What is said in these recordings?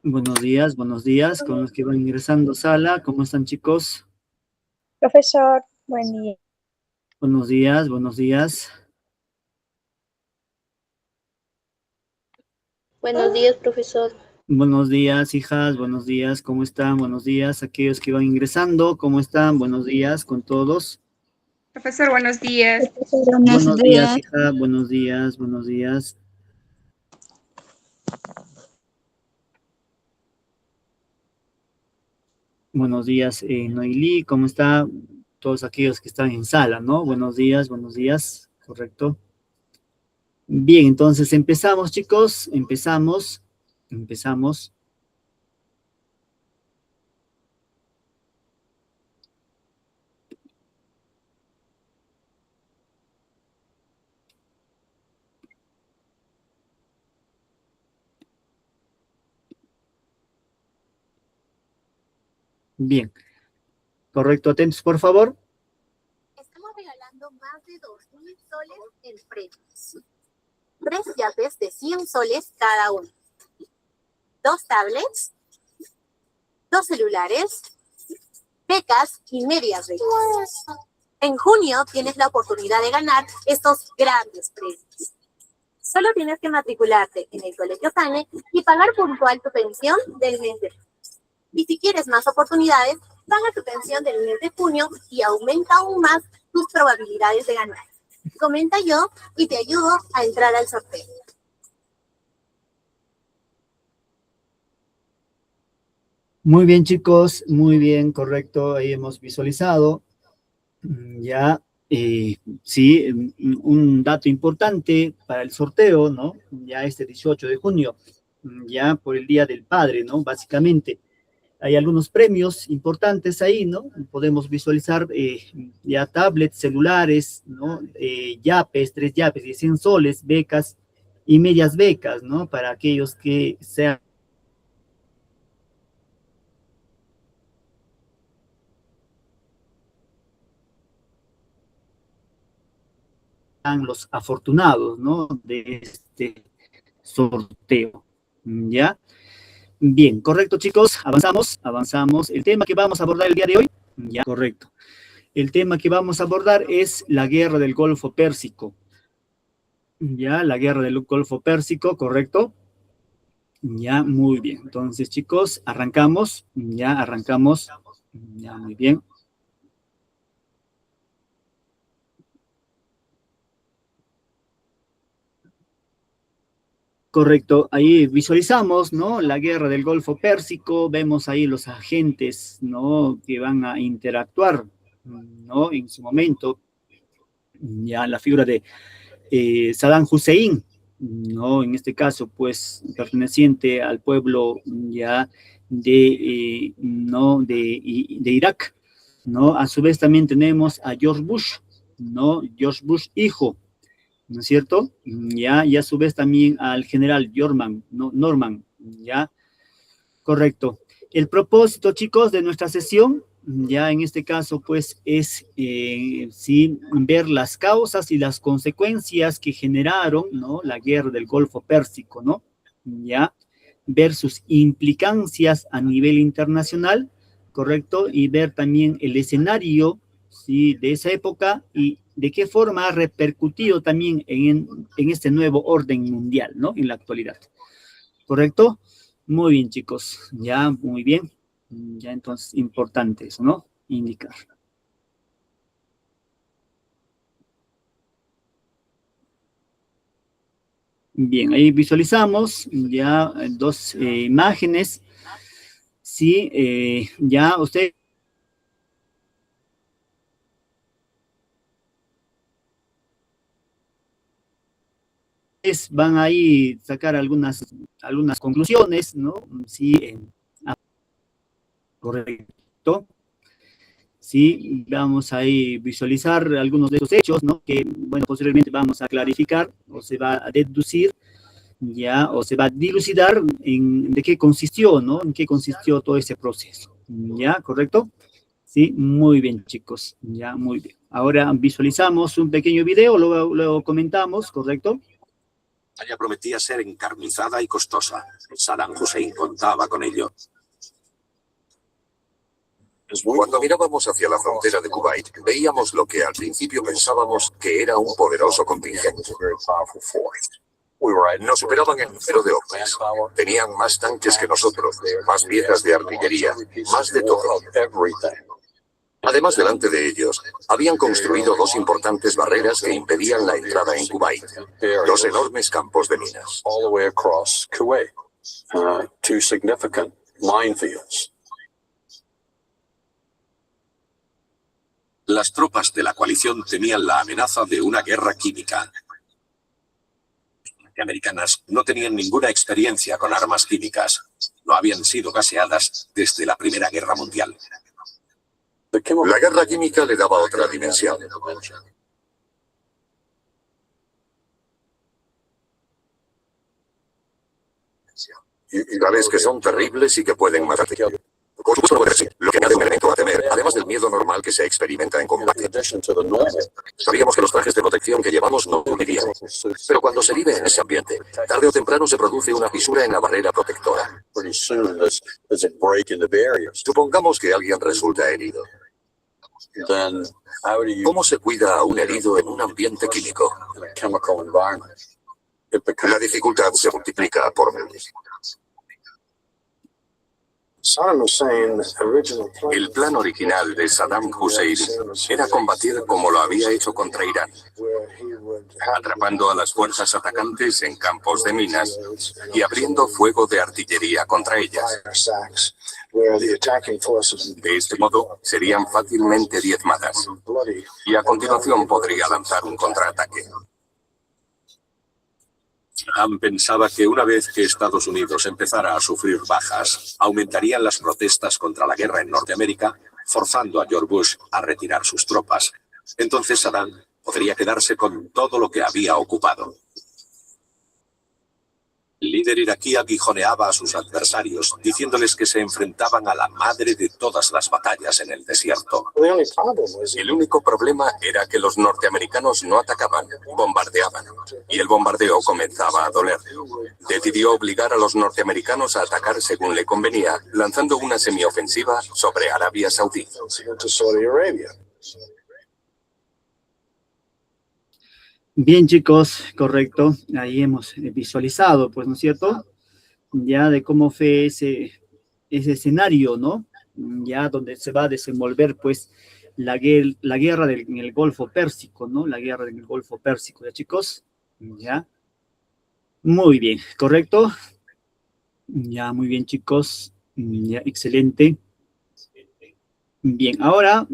Buenos días con los que van ingresando a sala. ¿Cómo están, chicos? Profesor, buen día. Buenos días, buenos días. Buenos días, profesor. Buenos días, hijas, buenos días, ¿cómo están? Buenos días, aquellos que van ingresando, ¿cómo están? Buenos días con todos. Profesor, buenos días. Profesor, Buenos días, hija, buenos días, buenos días. Buenos días, Noilí, ¿cómo está? Todos aquellos que están en sala, ¿no? Buenos días, correcto. Bien, entonces empezamos, chicos, empezamos. Bien, correcto, atentos, por favor. Estamos regalando más de 2.000 soles en premios. 3 yapes de 100 soles cada uno. 2 tablets, 2 celulares, becas y medias becas. En junio tienes la oportunidad de ganar estos grandes premios. Solo tienes que matricularte en el Colegio Sane y pagar puntual tu pensión del mes de junio. Y si quieres más oportunidades, paga tu pensión del mes de junio y aumenta aún más tus probabilidades de ganar. Comenta yo y te ayudo a entrar al sorteo. Muy bien, chicos, muy bien, correcto, ahí hemos visualizado. Ya, sí, un dato importante para el sorteo, ¿no? Ya este 18 de junio, ya por el Día del Padre, ¿no? Básicamente, hay algunos premios importantes ahí, ¿no? Podemos visualizar ya tablets, celulares, ¿no? Yapes, 3 yapes de 100 soles, becas y medias becas, ¿no? Para aquellos que sean los afortunados, ¿no? De este sorteo, ¿ya? Bien, correcto, chicos, avanzamos. El tema que vamos a abordar el día de hoy, ya, correcto. El tema que vamos a abordar es la guerra del Golfo Pérsico. Ya, la guerra del Golfo Pérsico, correcto. Ya, muy bien. Entonces, chicos, arrancamos. Ya, muy bien. Correcto, ahí visualizamos, ¿no? La guerra del Golfo Pérsico, vemos ahí los agentes, ¿no? Que van a interactuar, ¿no? En su momento, ya la figura de Saddam Hussein, ¿no? En este caso, pues, perteneciente al pueblo ya ¿no? de Irak, ¿no? A su vez también tenemos a George Bush, ¿no? George Bush hijo, ¿no es cierto? Ya, y a su vez también al general Norman, ¿ya? Correcto. El propósito, chicos, de nuestra sesión, ya en este caso, pues, es, sí, ver las causas y las consecuencias que generaron, ¿no? La guerra del Golfo Pérsico, ¿no? Ya, ver sus implicancias a nivel internacional, ¿correcto? Y ver también el escenario, ¿sí? De esa época y de qué forma ha repercutido también en este nuevo orden mundial, ¿no? En la actualidad, ¿correcto? Muy bien, chicos, ya, muy bien. Ya entonces, importante eso, ¿no? Indicar. Bien, ahí visualizamos ya 2 imágenes. Sí, ya ustedes van ahí a sacar algunas conclusiones, ¿no? Sí, correcto. Sí, vamos a visualizar algunos de esos hechos, ¿no? Que, bueno, posteriormente vamos a clarificar o se va a deducir, ya, o se va a dilucidar de qué consistió, ¿no? En qué consistió todo ese proceso, ¿ya? ¿Correcto? Sí, muy bien, chicos, ya, muy bien. Ahora visualizamos un pequeño video, luego comentamos, ¿correcto? batalla prometía ser encarnizada y costosa. Saddam Hussein contaba con ello. Cuando mirábamos hacia la frontera de Kuwait, veíamos lo que al principio pensábamos que era un poderoso contingente. Nos superaban en número de hombres. Tenían más tanques que nosotros, más piezas de artillería, más de todo. Además, delante de ellos, habían construido dos importantes barreras que impedían la entrada en Kuwait. Dos enormes campos de minas. Las tropas de la coalición temían la amenaza de una guerra química. Las americanas no tenían ninguna experiencia con armas químicas. No habían sido gaseadas desde la Primera Guerra Mundial. La guerra química le daba otra dimensión. Y tales que son terribles y que pueden matarte. Por supuesto, lo que añade un elemento a temer, además del miedo normal que se experimenta en combate. Sabíamos que los trajes de protección que llevamos no morirían. Pero cuando se vive en ese ambiente, tarde o temprano se produce una fisura en la barrera protectora. Supongamos que alguien resulta herido. ¿Cómo se cuida a un herido en un ambiente químico? La dificultad se multiplica por mil. El plan original de Saddam Hussein era combatir como lo había hecho contra Irán, atrapando a las fuerzas atacantes en campos de minas y abriendo fuego de artillería contra ellas. De este modo, serían fácilmente diezmadas y a continuación podría lanzar un contraataque. Saddam pensaba que una vez que Estados Unidos empezara a sufrir bajas, aumentarían las protestas contra la guerra en Norteamérica, forzando a George Bush a retirar sus tropas. Entonces Saddam podría quedarse con todo lo que había ocupado. El líder iraquí aguijoneaba a sus adversarios, diciéndoles que se enfrentaban a la madre de todas las batallas en el desierto. El único problema era que los norteamericanos no atacaban, bombardeaban, y el bombardeo comenzaba a doler. Decidió obligar a los norteamericanos a atacar según le convenía, lanzando una semiofensiva sobre Arabia Saudí. Bien, chicos, correcto. Ahí hemos visualizado, pues, ¿no es cierto? Ya de cómo fue ese escenario, ¿no? Ya donde se va a desenvolver, pues, la guerra en el Golfo Pérsico, ¿no? La guerra en el Golfo Pérsico, ¿ya, chicos? Ya. Muy bien, ¿correcto? Ya, muy bien, chicos. Ya, excelente. Bien, ahora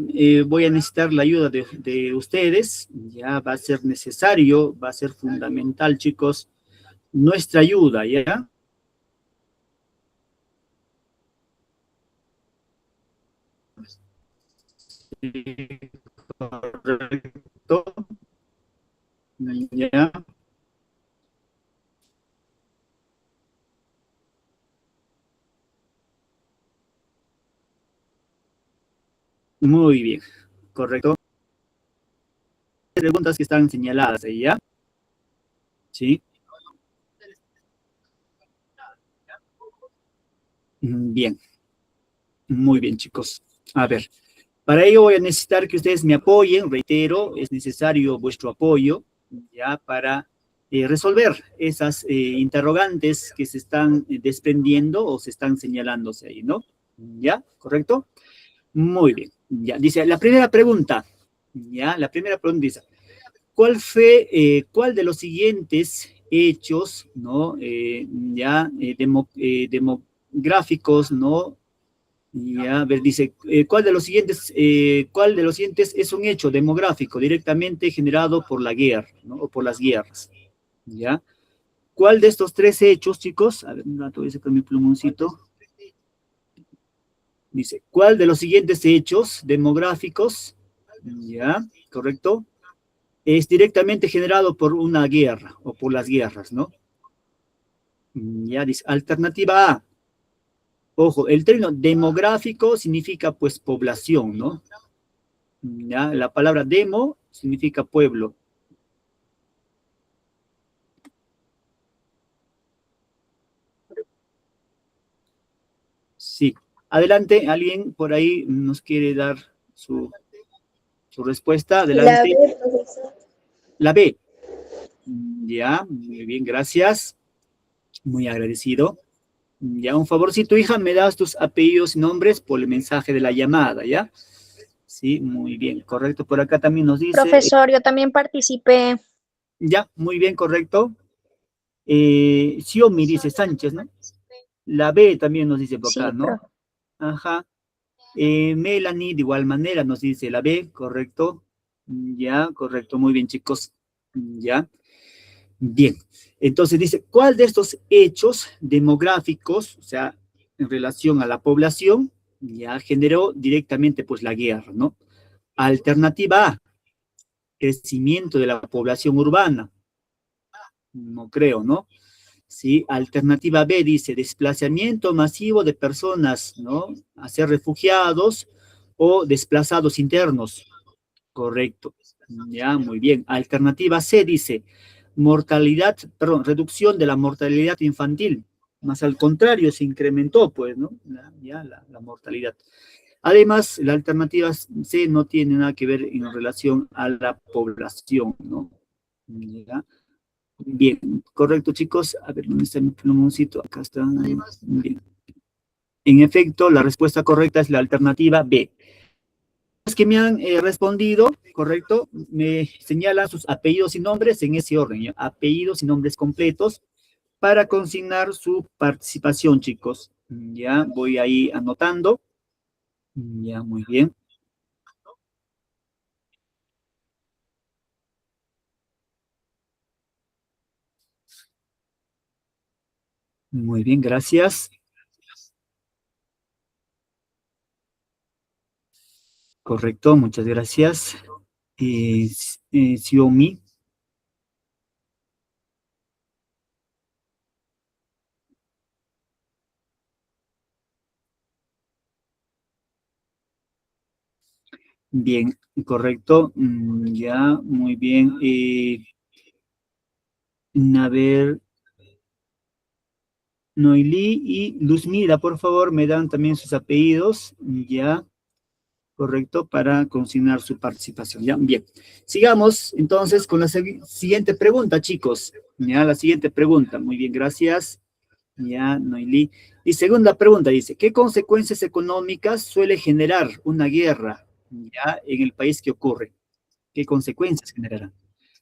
voy a necesitar la ayuda de ustedes. Ya va a ser necesario, va a ser fundamental, chicos, nuestra ayuda, ¿ya? Correcto. Ya. Muy bien, correcto. Preguntas que están señaladas ahí, ¿ya? Sí. Bien. Muy bien, chicos. A ver, para ello voy a necesitar que ustedes me apoyen, reitero, es necesario vuestro apoyo, ya, para resolver esas interrogantes que se están desprendiendo o se están señalándose ahí, ¿no? ¿Ya? ¿Correcto? Muy bien. Ya, dice, la primera pregunta, ya, la primera pregunta dice, ¿cuál de los siguientes hechos, ¿no? Demográficos, ¿no? Ya, a ver, dice, ¿cuál de los siguientes es un hecho demográfico directamente generado por la guerra, ¿no? O por las guerras, ¿ya? ¿Cuál de estos tres hechos, chicos? A ver, un rato voy a sacar mi plumoncito. Dice, ¿cuál de los siguientes hechos demográficos, ya, correcto, es directamente generado por una guerra o por las guerras, ¿no? Ya, dice, alternativa A. Ojo, el término demográfico significa, pues, población, ¿no? Ya, la palabra demo significa pueblo. Adelante, alguien por ahí nos quiere dar su respuesta. La Adelante. B, profesor. La B. Ya, muy bien, gracias. Muy agradecido. Ya, un favorcito, hija, me das tus apellidos y nombres por el mensaje de la llamada, ¿ya? Sí, muy bien, correcto. Por acá también nos dice... Profesor, yo también participé. Ya, muy bien, correcto. Xiomi dice Sánchez, ¿no? La B también nos dice por Sí, acá, ¿no? profe. Ajá. Melanie, de igual manera, nos dice la B, correcto. Ya, correcto, muy bien, chicos. Ya. Bien. Entonces dice, ¿cuál de estos hechos demográficos, o sea, en relación a la población, ya generó directamente, pues, la guerra, ¿no? Alternativa A, crecimiento de la población urbana. No creo, ¿no? Sí, alternativa B dice desplazamiento masivo de personas, ¿no? A ser refugiados o desplazados internos. Correcto. Ya, muy bien. Alternativa C dice mortalidad, perdón, reducción de la mortalidad infantil. Más al contrario, se incrementó, pues, ¿no? La mortalidad. Además, la alternativa C no tiene nada que ver en relación a la población, ¿no? ¿Ya? Bien, correcto, chicos. A ver, ¿dónde está mi plumoncito? Acá está. Bien. En efecto, la respuesta correcta es la alternativa B. Los que me han respondido, correcto, me señalan sus apellidos y nombres en ese orden, ¿ya? Apellidos y nombres completos para consignar su participación, chicos. Ya, voy ahí anotando. Ya, muy bien. Muy bien, gracias. Correcto, muchas gracias. Xiaomi. Bien, correcto. Ya, muy bien. A ver, Noilí y Luzmila, por favor, me dan también sus apellidos. Ya, correcto, para consignar su participación. Ya, bien. Sigamos entonces con la siguiente pregunta, chicos. Ya, la siguiente pregunta. Muy bien, gracias. Ya, Noilí. Y segunda pregunta dice, ¿qué consecuencias económicas suele generar una guerra ya en el país que ocurre? ¿Qué consecuencias generará?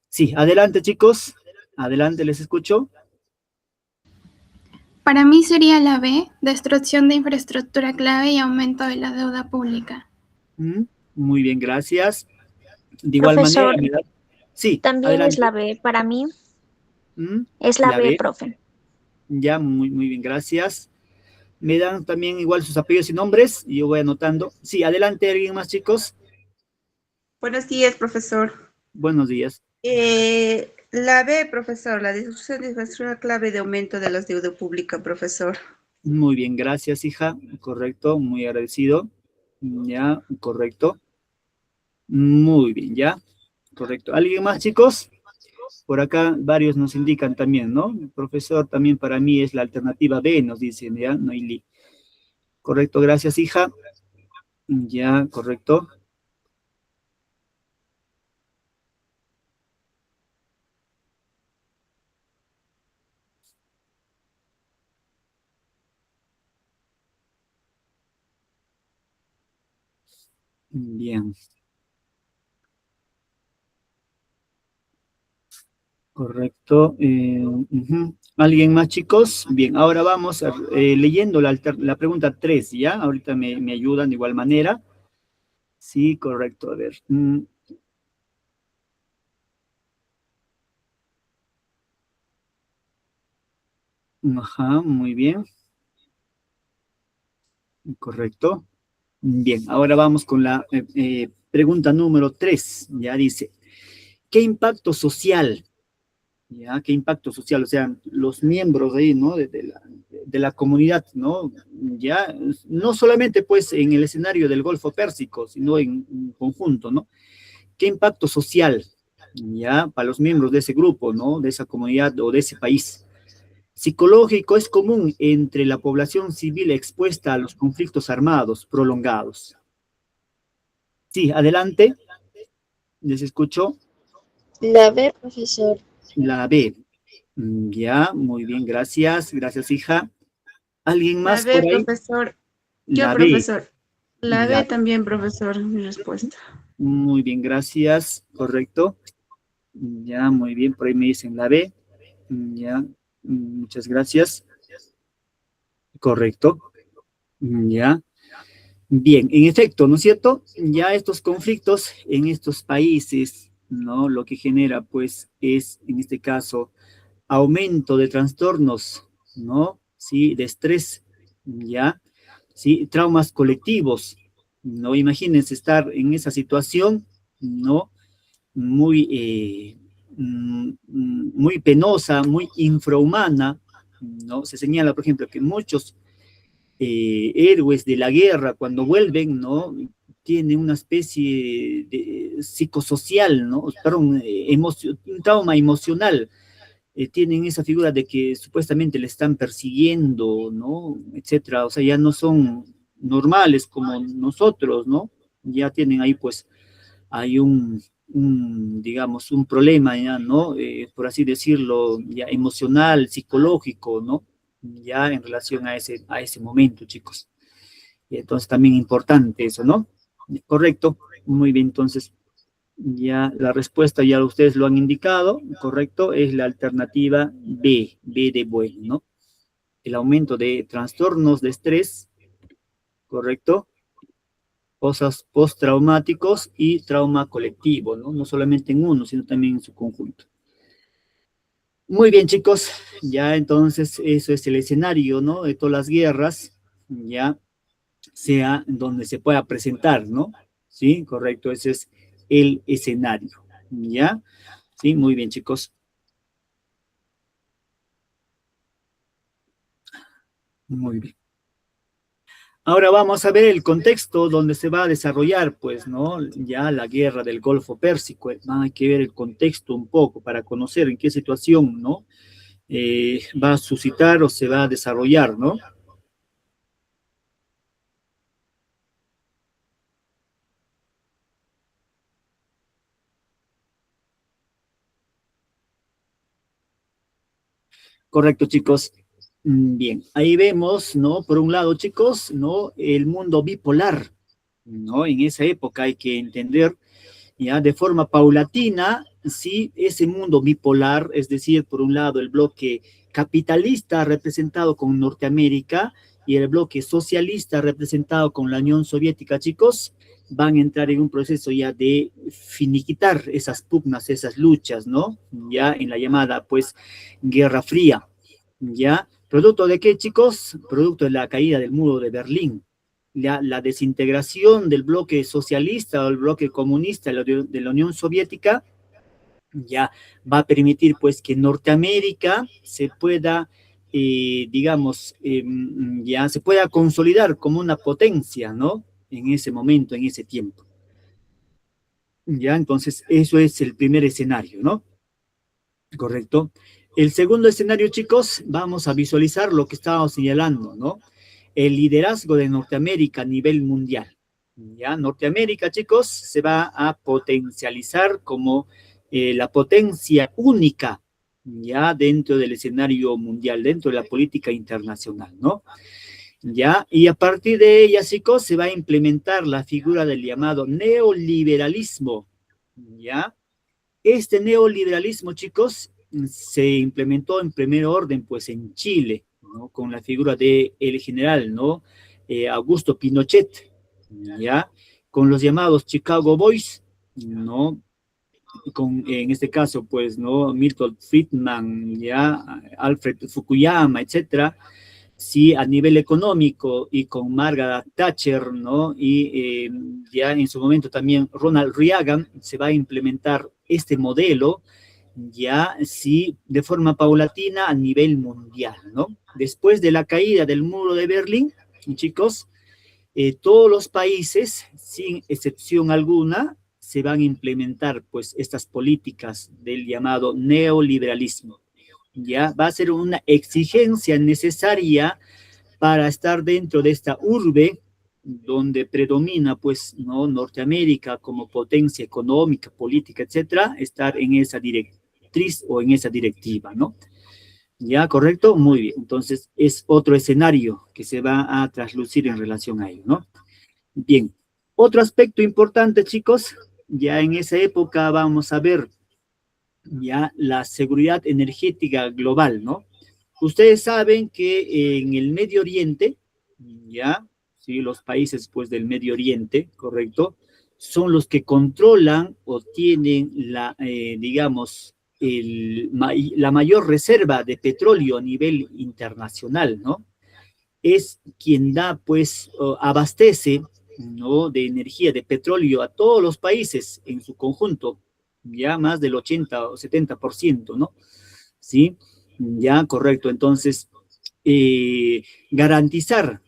Sí, adelante, chicos. Adelante, les escucho. Para mí sería la B, destrucción de infraestructura clave y aumento de la deuda pública. Muy bien, gracias. De igual manera, Profesor, sí, también es adelante. la B. Para mí ¿Mm? es la La B, B, profe. ya, muy bien, gracias. Me dan también igual sus apellidos y nombres, y yo voy anotando. Sí, adelante, ¿alguien más, chicos? Buenos días, profesor. Buenos días. La B, profesor, la discusión de infraestructura clave de aumento de la deuda pública, profesor. Muy bien, gracias, hija. Correcto, muy agradecido. Ya, correcto. Muy bien, ya. Correcto. ¿Alguien más, chicos? Por acá varios nos indican también, ¿no? El profesor también para mí es la alternativa B, nos dicen, ¿ya? Noilí. Correcto, gracias, hija. Ya, correcto. Bien. Correcto. ¿Alguien más, chicos? Bien, ahora vamos leyendo la pregunta 3, ¿ya? Ahorita me ayudan de igual manera. Sí, correcto. A ver. Ajá, muy bien. Correcto. Bien, ahora vamos con la pregunta número 3. Ya dice, ¿qué impacto social? ¿Ya? ¿Qué impacto social? O sea, los miembros ahí, ¿no? De la comunidad, ¿no? Ya, no solamente pues en el escenario del Golfo Pérsico, sino en conjunto, ¿no? ¿Qué impacto social, ya, para los miembros de ese grupo, ¿no? De esa comunidad o de ese país psicológico es común entre la población civil expuesta a los conflictos armados prolongados. Sí, adelante. ¿Les escucho? La B, profesor. La B. Ya, muy bien, gracias. Gracias, hija. ¿Alguien más La B, por ahí? profesor. Yo, La B. profesor. La B La- también, profesor, mi respuesta. Muy bien, gracias. Correcto. Ya, muy bien, por ahí me dicen la B. Ya, muchas gracias. Correcto. Ya. Bien, en efecto, ¿no es cierto? Ya estos conflictos en estos países, ¿no? Lo que genera, pues, es, en este caso, aumento de trastornos, ¿no? Sí, de estrés, ¿ya? Sí, traumas colectivos, ¿no? Imagínense estar en esa situación, ¿no? Muy, muy penosa, muy infrahumana, ¿no? Se señala, por ejemplo, que muchos héroes de la guerra, cuando vuelven, ¿no? Tienen una especie de psicosocial, ¿no? Perdón, un trauma emocional. Tienen esa figura de que supuestamente le están persiguiendo, ¿no? Etcétera. O sea, ya no son normales como nosotros, ¿no? Ya tienen ahí, pues, hay digamos, un problema ya, ¿no? Por así decirlo, ya emocional, psicológico, ¿no? Ya en relación a ese momento, chicos. Entonces, también importante eso, ¿no? Correcto. Muy bien, entonces, ya la respuesta ya ustedes lo han indicado, correcto, es la alternativa B, B de bueno, ¿no? El aumento de trastornos de estrés, correcto, cosas postraumáticos y trauma colectivo, ¿no? No solamente en uno, sino también en su conjunto. Muy bien, chicos, ya entonces eso es el escenario, ¿no? De todas las guerras, ya sea donde se pueda presentar, ¿no? Sí, correcto, ese es el escenario, ¿ya? Sí, muy bien, chicos. Muy bien. Ahora vamos a ver el contexto donde se va a desarrollar, pues, ¿no? Ya la guerra del Golfo Pérsico. Hay que ver el contexto un poco para conocer en qué situación, ¿no? Va a suscitar o se va a desarrollar, ¿no? Correcto, chicos. Bien, ahí vemos, ¿no? Por un lado, chicos, ¿no? El mundo bipolar, ¿no? En esa época hay que entender ya de forma paulatina, sí, ese mundo bipolar, es decir, por un lado el bloque capitalista representado con Norteamérica y el bloque socialista representado con la Unión Soviética, chicos, van a entrar en un proceso ya de finiquitar esas pugnas, esas luchas, ¿no? Ya en la llamada, pues, Guerra Fría, ¿ya? ¿Producto de qué, chicos? Producto de la caída del muro de Berlín, la desintegración del bloque socialista o el bloque comunista de la Unión Soviética ya va a permitir pues que Norteamérica se pueda, digamos, ya se pueda consolidar como una potencia, ¿no? En ese momento, en ese tiempo. Ya, entonces eso es el primer escenario, ¿no? Correcto. El segundo escenario, chicos, vamos a visualizar lo que estábamos señalando, ¿no? El liderazgo de Norteamérica a nivel mundial. Ya, Norteamérica, chicos, se va a potencializar como la potencia única, ya, dentro del escenario mundial, dentro de la política internacional, ¿no? Ya, y a partir de ella, chicos, se va a implementar la figura del llamado neoliberalismo, ya. Este neoliberalismo, chicos, se implementó en primer orden, pues, en Chile, ¿no? Con la figura de el general, ¿no? Augusto Pinochet, ¿ya? Con los llamados Chicago Boys, ¿no? En este caso, pues, ¿no? Milton Friedman, ¿ya? Alfred Fukuyama, etcétera. Sí, a nivel económico y con Margaret Thatcher, ¿no? Y ya en su momento también Ronald Reagan se va a implementar este modelo, ya sí, de forma paulatina a nivel mundial, ¿no? Después de la caída del muro de Berlín, chicos, todos los países, sin excepción alguna, se van a implementar, pues, estas políticas del llamado neoliberalismo, ya va a ser una exigencia necesaria para estar dentro de esta urbe donde predomina, pues, ¿no? Norteamérica como potencia económica, política, etcétera, estar en esa directriz o en esa directiva, ¿no? ¿Ya? ¿Correcto? Muy bien. Entonces, es otro escenario que se va a traslucir en relación a ello, ¿no? Bien. Otro aspecto importante, chicos, ya en esa época vamos a ver ya la seguridad energética global, ¿no? Ustedes saben que en el Medio Oriente, ya, sí, los países, pues, del Medio Oriente, ¿correcto? Son los que controlan o tienen la, digamos, la mayor reserva de petróleo a nivel internacional, ¿no? Es quien da, pues, abastece, ¿no? De energía, de petróleo a todos los países en su conjunto, ya más del 80 o 70%, ¿no? ¿Sí? Ya, correcto. Entonces, garantizar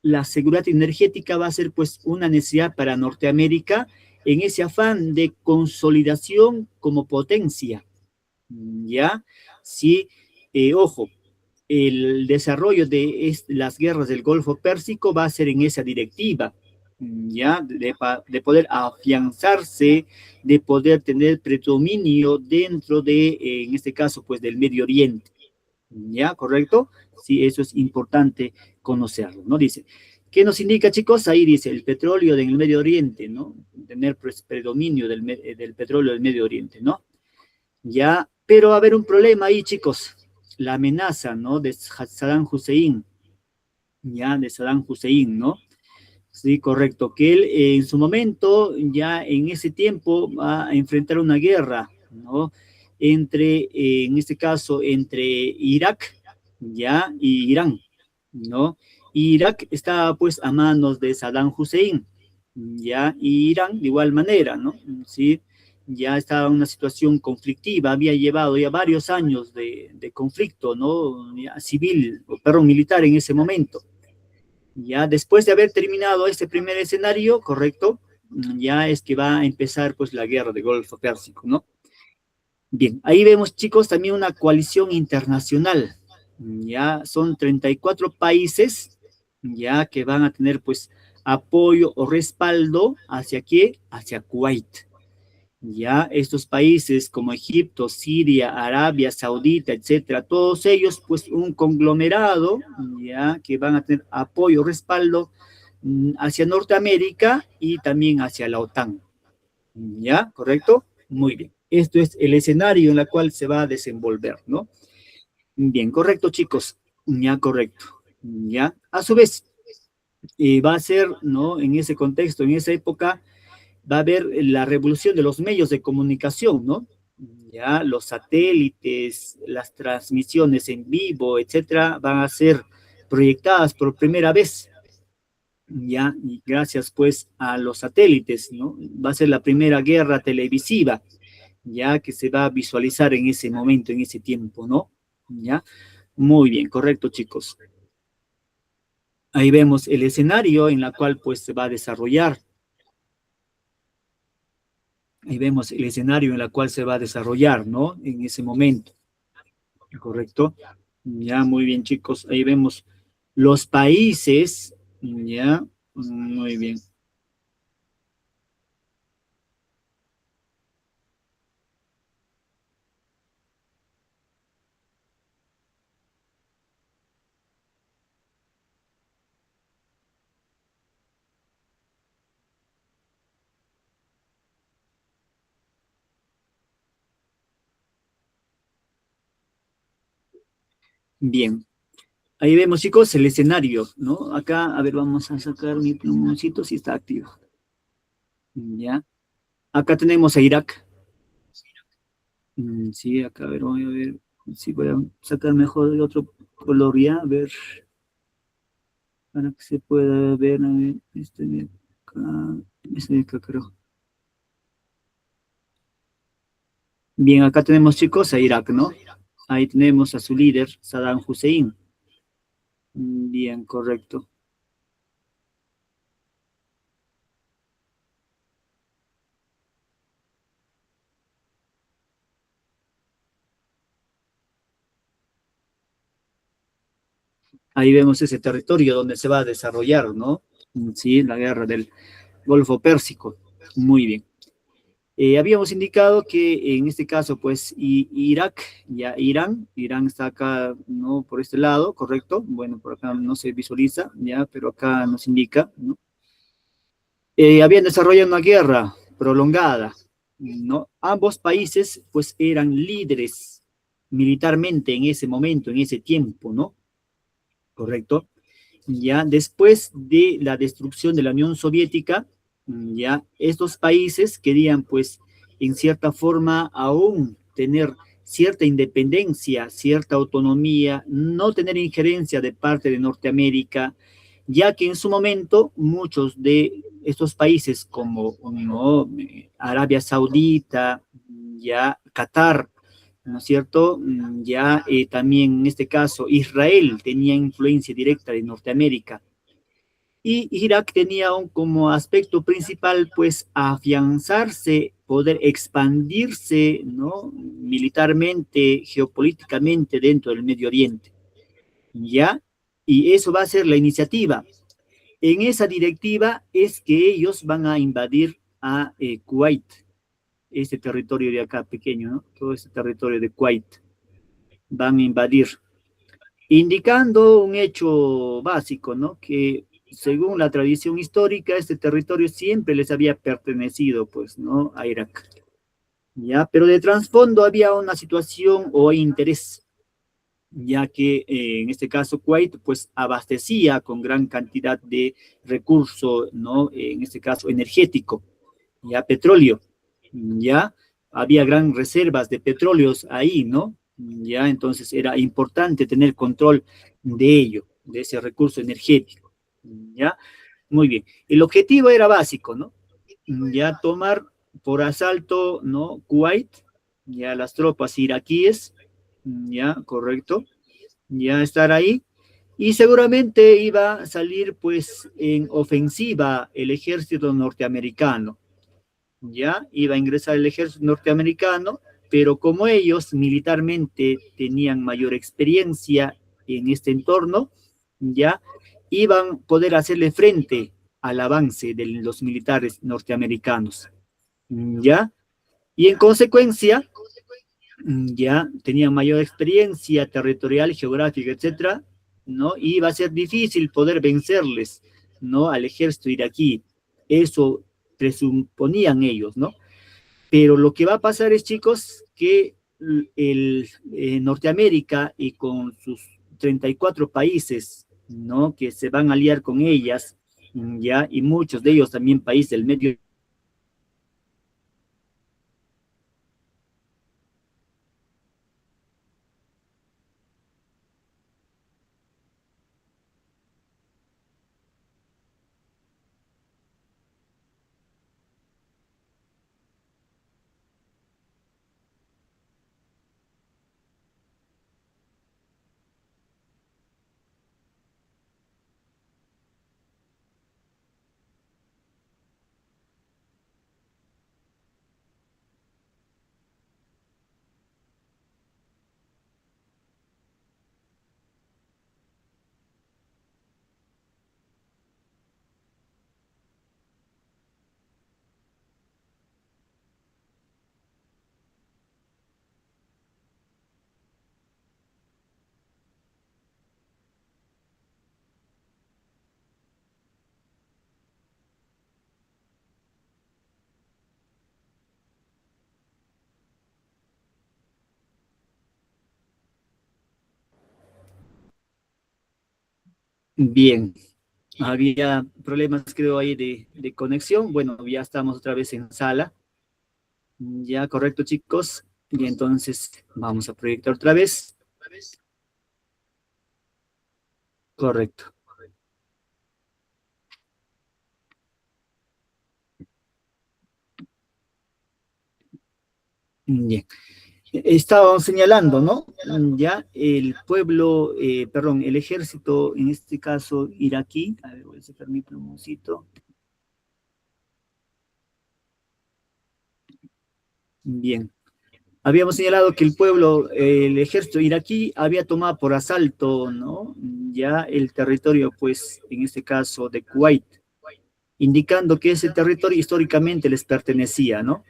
la seguridad energética va a ser, pues, una necesidad para Norteamérica en ese afán de consolidación como potencia, ¿ya? Sí, ojo, el desarrollo de las guerras del Golfo Pérsico va a ser en esa directiva, ¿ya? De poder afianzarse, de poder tener predominio dentro de, en este caso, pues, del Medio Oriente, ¿ya? ¿Correcto? Sí, eso es importante conocerlo, ¿no? Dice, ¿qué nos indica, chicos? Ahí dice, el petróleo del Medio Oriente, ¿no? Tener, pues, predominio del petróleo del Medio Oriente, ¿no? Ya, pero va a haber un problema ahí, chicos. La amenaza, ¿no? De Saddam Hussein, ya, de Saddam Hussein, ¿no? Sí, correcto, que él en su momento, ya en ese tiempo, va a enfrentar una guerra, ¿no? Entre, en este caso, entre Irak, ya, y Irán, ¿no? Y Irak está, pues, a manos de Saddam Hussein, ya, y Irán de igual manera, ¿no? Sí, ya estaba en una situación conflictiva, había llevado ya varios años de conflicto, ¿no? Ya, civil, o perdón, militar en ese momento. Ya después de haber terminado este primer escenario, correcto, ya es que va a empezar, pues, la guerra del Golfo Pérsico, ¿no? Bien, ahí vemos, chicos, también una coalición internacional. Ya son 34 países, ya que van a tener, pues, apoyo o respaldo hacia qué, hacia Kuwait. Ya estos países como Egipto, Siria, Arabia Saudita, etcétera, todos ellos, pues, un conglomerado, ya, que van a tener apoyo, respaldo, hacia Norteamérica y también hacia la OTAN. ¿Ya? ¿Correcto? Muy bien. Esto es el escenario en el cual se va a desenvolver, ¿no? Bien, correcto, chicos. Ya, correcto. Ya. A su vez, va a ser, ¿no? En ese contexto, en esa época, va a haber la revolución de los medios de comunicación, ¿no? Ya, los satélites, las transmisiones en vivo, etcétera, van a ser proyectadas por primera vez, ya, y gracias, pues, a los satélites, ¿no? Va a ser la primera guerra televisiva, ya, que se va a visualizar en ese momento, en ese tiempo, ¿no? Ya, muy bien, correcto, chicos. Ahí vemos el escenario en el cual, pues, se va a desarrollar. Ahí vemos el escenario en el cual se va a desarrollar, ¿no? En ese momento, ¿correcto? Ya, muy bien, chicos. Ahí vemos los países, ya, muy bien. Bien, ahí vemos, chicos, el escenario, ¿no? Acá, a ver, vamos a sacar mi plumoncito si está activo. Ya. Acá tenemos a Irak. Sí, acá, a ver, voy a ver si voy a sacar mejor de otro color ya, a ver, para que se pueda ver, a ver, este de acá creo. Bien, acá tenemos, chicos, a Irak, ¿no? Ahí tenemos a su líder, Saddam Hussein. Bien, correcto. Ahí vemos ese territorio donde se va a desarrollar, ¿no? Sí, la guerra del Golfo Pérsico. Muy bien. Habíamos indicado que en este caso, pues, Irak, ya Irán está acá, ¿no? Por este lado, ¿correcto? Bueno, por acá no se visualiza, ya, pero acá nos indica, ¿no? Habían desarrollado una guerra prolongada, ¿no? Ambos países, pues, eran líderes militarmente en ese momento, en ese tiempo, ¿no? ¿Correcto? Ya después de la destrucción de la Unión Soviética, ya estos países querían, pues, en cierta forma aún tener cierta independencia, cierta autonomía, no tener injerencia de parte de Norteamérica, ya que en su momento muchos de estos países como, ¿no? Arabia Saudita, ya Qatar, ¿no es cierto? Ya también en este caso Israel tenía influencia directa de Norteamérica y Irak tenía como aspecto principal pues afianzarse, poder expandirse, ¿no? Militarmente, geopolíticamente dentro del Medio Oriente, ¿ya? Y eso va a ser la iniciativa. En esa directiva es que ellos van a invadir a Kuwait, este territorio de acá pequeño, ¿no? Todo este territorio de Kuwait van a invadir, indicando un hecho básico, ¿no? Que según la tradición histórica, este territorio siempre les había pertenecido, pues, ¿no? A Irak, ¿ya? Pero de trasfondo había una situación o interés, ya que en este caso Kuwait, pues, abastecía con gran cantidad de recursos, ¿no? En este caso energético, ya petróleo, ya había gran reservas de petróleos ahí, ¿no? Ya entonces era importante tener control de ello, de ese recurso energético, ya. Muy bien. El objetivo era básico, ¿no? Ya tomar por asalto, ¿no? Kuwait, ya las tropas iraquíes, ya, correcto, ya estar ahí. Y seguramente iba a salir, pues, en ofensiva el ejército norteamericano, ya iba a ingresar el ejército norteamericano, pero como ellos militarmente tenían mayor experiencia en este entorno, ya iban a poder hacerle frente al avance de los militares norteamericanos, ya, y en consecuencia, ya tenían mayor experiencia territorial, geográfica, etcétera, ¿no? Y iba a ser difícil poder vencerles, ¿no? Al ejército iraquí. Eso presuponían ellos, ¿no? Pero lo que va a pasar es, chicos, que Norteamérica y con sus 34 países, ¿no? Que se van a aliar con ellas, ya, y muchos de ellos también países del Medio. Bien, había problemas, creo, ahí de conexión. Bueno, ya estamos otra vez en sala. Ya, correcto, chicos. Y entonces vamos a proyectar otra vez. Correcto. Bien. Estábamos señalando, ¿no? Ya el pueblo, perdón, el ejército, en este caso iraquí. A ver, voy a sacar mi plumoncito. Bien. Habíamos señalado que el pueblo, el ejército iraquí había tomado por asalto, ¿no? Ya el territorio, pues, en este caso de Kuwait, indicando que ese territorio históricamente les pertenecía, ¿no?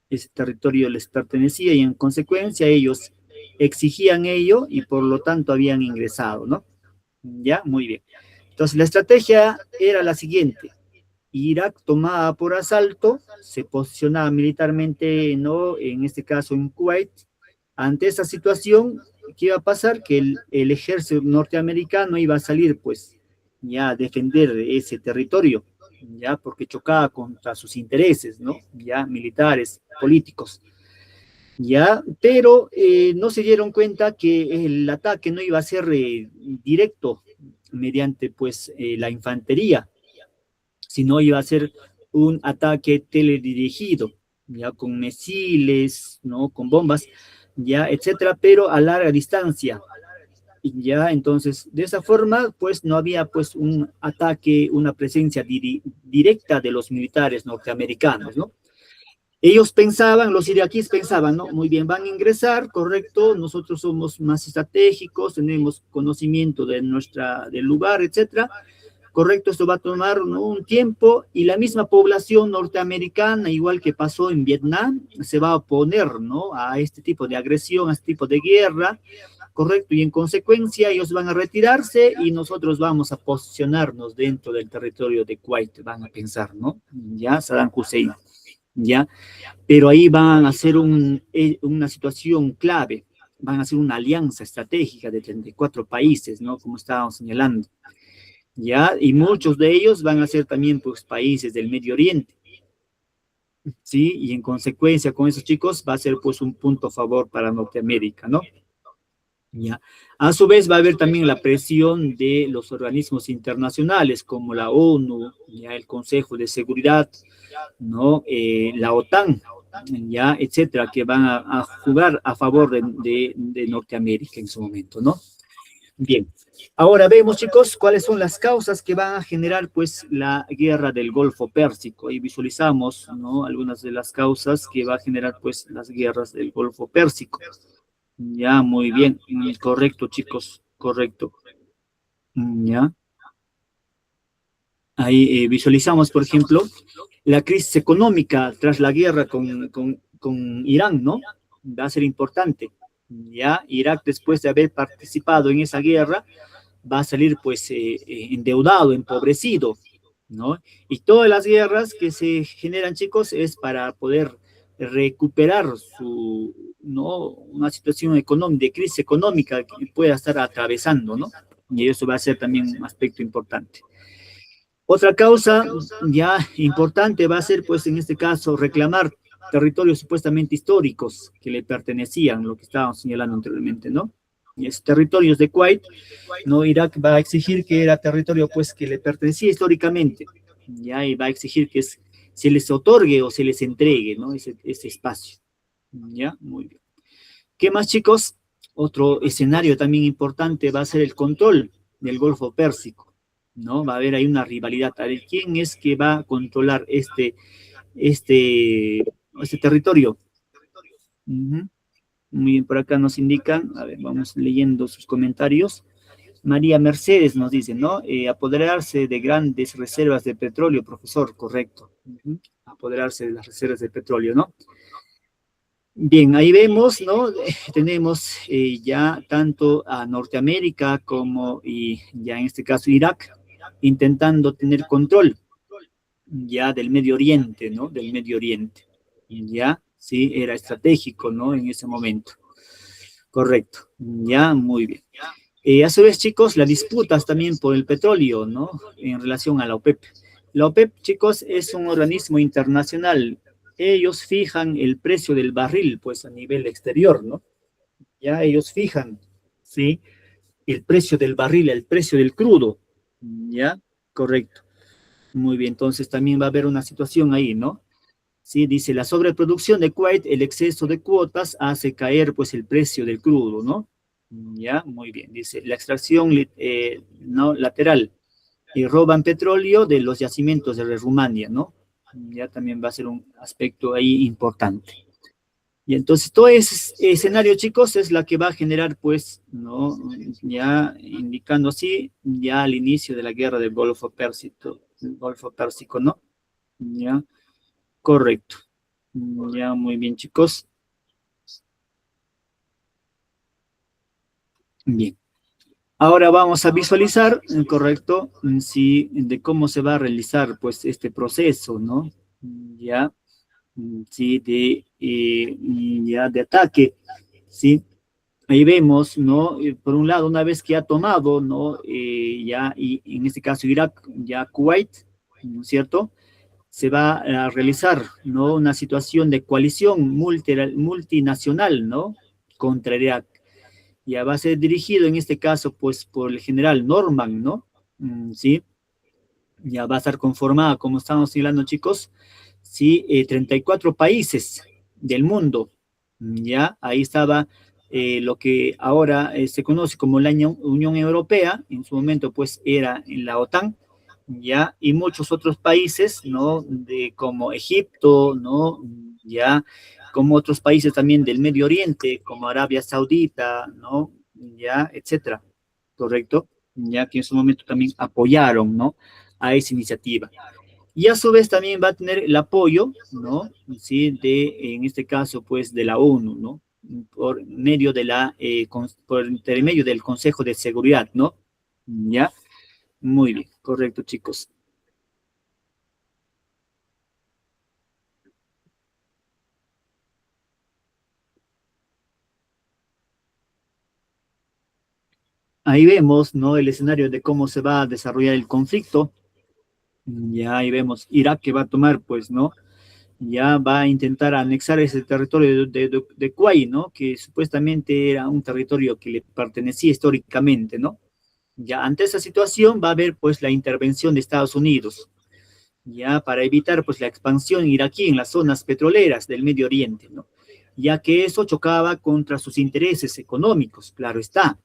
Ese territorio les pertenecía y en consecuencia ellos exigían ello y por lo tanto habían ingresado, ¿no? Ya, muy bien. Entonces la estrategia era la siguiente. Irak tomaba por asalto, se posicionaba militarmente, ¿no? En este caso en Kuwait. Ante esa situación, ¿qué iba a pasar? Que el ejército norteamericano iba a salir, pues, ya a defender ese territorio, ya porque chocaba contra sus intereses, ¿no? Ya militares, políticos, ya, pero no se dieron cuenta que el ataque no iba a ser directo mediante, pues, la infantería, sino iba a ser un ataque teledirigido, ya con misiles, ¿no? Con bombas, ya, etcétera, pero a larga distancia. Y ya, entonces, de esa forma, pues, no había, pues, un ataque, una presencia directa de los militares norteamericanos, ¿no? Ellos pensaban, los iraquíes pensaban, ¿no? Muy bien, van a ingresar, correcto, nosotros somos más estratégicos, tenemos conocimiento de del lugar, etcétera. Correcto, esto va a tomar, ¿no? Un tiempo y la misma población norteamericana, igual que pasó en Vietnam, se va a oponer, ¿no? A este tipo de agresión, a este tipo de guerra, correcto, y en consecuencia ellos van a retirarse y nosotros vamos a posicionarnos dentro del territorio de Kuwait, van a pensar, ¿no? Ya, Saddam Hussein, ya, pero ahí van a hacer una situación clave, van a hacer una alianza estratégica de 34 países, ¿no? Como estábamos señalando. ¿Ya? Y muchos de ellos van a ser también, pues, países del Medio Oriente, ¿sí? Y en consecuencia con esos chicos va a ser, pues, un punto a favor para Norteamérica, ¿no? ¿Ya? A su vez va a haber también la presión de los organismos internacionales como la ONU, ¿ya? El Consejo de Seguridad, ¿no? La OTAN, ¿ya? Etcétera, que van a jugar a favor de Norteamérica en su momento, ¿no? Bien, ahora vemos, chicos, cuáles son las causas que van a generar, pues, la guerra del Golfo Pérsico. Ahí visualizamos, ¿no? Algunas de las causas que va a generar, pues, las guerras del Golfo Pérsico. Ya, muy bien, correcto, chicos, correcto. Ya. Ahí visualizamos, por ejemplo, la crisis económica tras la guerra con Irán, ¿no? Va a ser importante. Ya, Irak, después de haber participado en esa guerra, va a salir, pues, endeudado, empobrecido, ¿no? Y todas las guerras que se generan, chicos, es para poder recuperar ¿no? Una situación económica, de crisis económica que pueda estar atravesando, ¿no? Y eso va a ser también un aspecto importante. Otra causa ya importante va a ser, pues, en este caso, reclamar territorios supuestamente históricos que le pertenecían, lo que estábamos señalando anteriormente, ¿no? Y esos territorios de Kuwait, ¿no? Irak va a exigir que era territorio, pues, que le pertenecía históricamente, ¿ya? Y va a exigir que se les otorgue o se les entregue, ¿no? Ese espacio, ¿ya? Muy bien. ¿Qué más, chicos? Otro escenario también importante va a ser el control del Golfo Pérsico, ¿no? Va a haber ahí una rivalidad. A ver, ¿quién es que va a controlar este territorio? Muy bien, por acá nos indican, a ver, vamos leyendo sus comentarios. María Mercedes nos dice, ¿no? Apoderarse de grandes reservas de petróleo, profesor, correcto. Apoderarse de las reservas de petróleo, ¿no? Bien, ahí vemos, ¿no? Tenemos ya tanto a Norteamérica como, y ya en este caso, Irak, intentando tener control ya del Medio Oriente, ¿no? Del Medio Oriente. Ya, sí, era estratégico, ¿no? En ese momento. Correcto. Ya, muy bien. A su vez, chicos, las disputas también por el petróleo, ¿no? En relación a la OPEP. La OPEP, chicos, es un organismo internacional. Ellos fijan el precio del barril, pues, a nivel exterior, ¿no? Ya ellos fijan, ¿sí? El precio del barril, el precio del crudo. ¿Ya? Correcto. Muy bien, entonces también va a haber una situación ahí, ¿no? Sí, dice, la sobreproducción de Kuwait, el exceso de cuotas hace caer, pues, el precio del crudo, ¿no? Ya, muy bien. Dice, la extracción no, lateral, y roban petróleo de los yacimientos de Rumania, ¿no? Ya también va a ser un aspecto ahí importante. Y entonces todo ese escenario, chicos, es la que va a generar, pues, ¿no? Ya indicando así, ya al inicio de la guerra del Golfo Pérsico, ¿no? Ya, correcto. Ya, muy bien, chicos. Bien. Ahora vamos a visualizar, correcto, sí, de cómo se va a realizar, pues, este proceso, ¿no? Ya, sí, ya de ataque, ¿sí? Ahí vemos, ¿no? Por un lado, una vez que ha tomado, ¿no? Ya, y en este caso Irak, ya Kuwait, ¿no es cierto? Se va a realizar, ¿no? Una situación de coalición multinacional, ¿no? Contra Irak. Ya va a ser dirigido en este caso, pues, por el general Norman, ¿no? ¿Sí? Ya va a estar conformada, como estamos hablando, chicos, ¿sí? 34 países del mundo, ya, ahí estaba lo que ahora se conoce como la Unión Europea, en su momento, pues, era en la OTAN, ya, y muchos otros países, ¿no? Como Egipto, ¿no? Ya, como otros países también del Medio Oriente, como Arabia Saudita, ¿no? Ya, etcétera, ¿correcto? Ya que en su momento también apoyaron, ¿no? A esa iniciativa. Y a su vez también va a tener el apoyo, ¿no? Sí, en este caso, pues, de la ONU, ¿no? Por medio de por intermedio del Consejo de Seguridad, ¿no? ¿Ya? Muy bien, correcto, chicos. Ahí vemos, ¿no? El escenario de cómo se va a desarrollar el conflicto. Ya ahí vemos Irak que va a tomar, pues, ¿no? Ya va a intentar anexar ese territorio de Kuwait, ¿no? Que supuestamente era un territorio que le pertenecía históricamente, ¿no? Ya ante esa situación va a haber, pues, la intervención de Estados Unidos, ya para evitar, pues, la expansión iraquí en las zonas petroleras del Medio Oriente, ¿no? Ya que eso chocaba contra sus intereses económicos, claro está,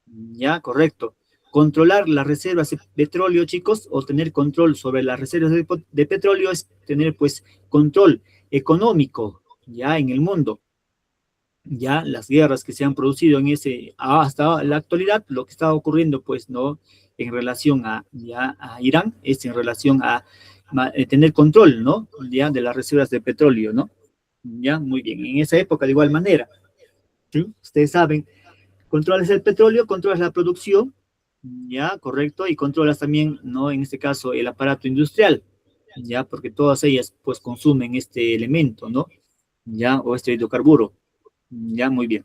ya, correcto. Controlar las reservas de petróleo, chicos, o tener control sobre las reservas de petróleo es tener, pues, control económico, ya, en el mundo. Ya las guerras que se han producido hasta la actualidad, lo que está ocurriendo, pues, ¿no? En relación a Irán, es en relación a tener control, ¿no? Ya, de las reservas de petróleo, ¿no? Ya, muy bien. En esa época, de igual manera, ¿sí? Ustedes saben, controlas el petróleo, controlas la producción, ya, correcto, y controlas también, ¿no? En este caso, el aparato industrial, ya, porque todas ellas, pues, consumen este elemento, ¿no? Ya, o este hidrocarburo, ya, muy bien,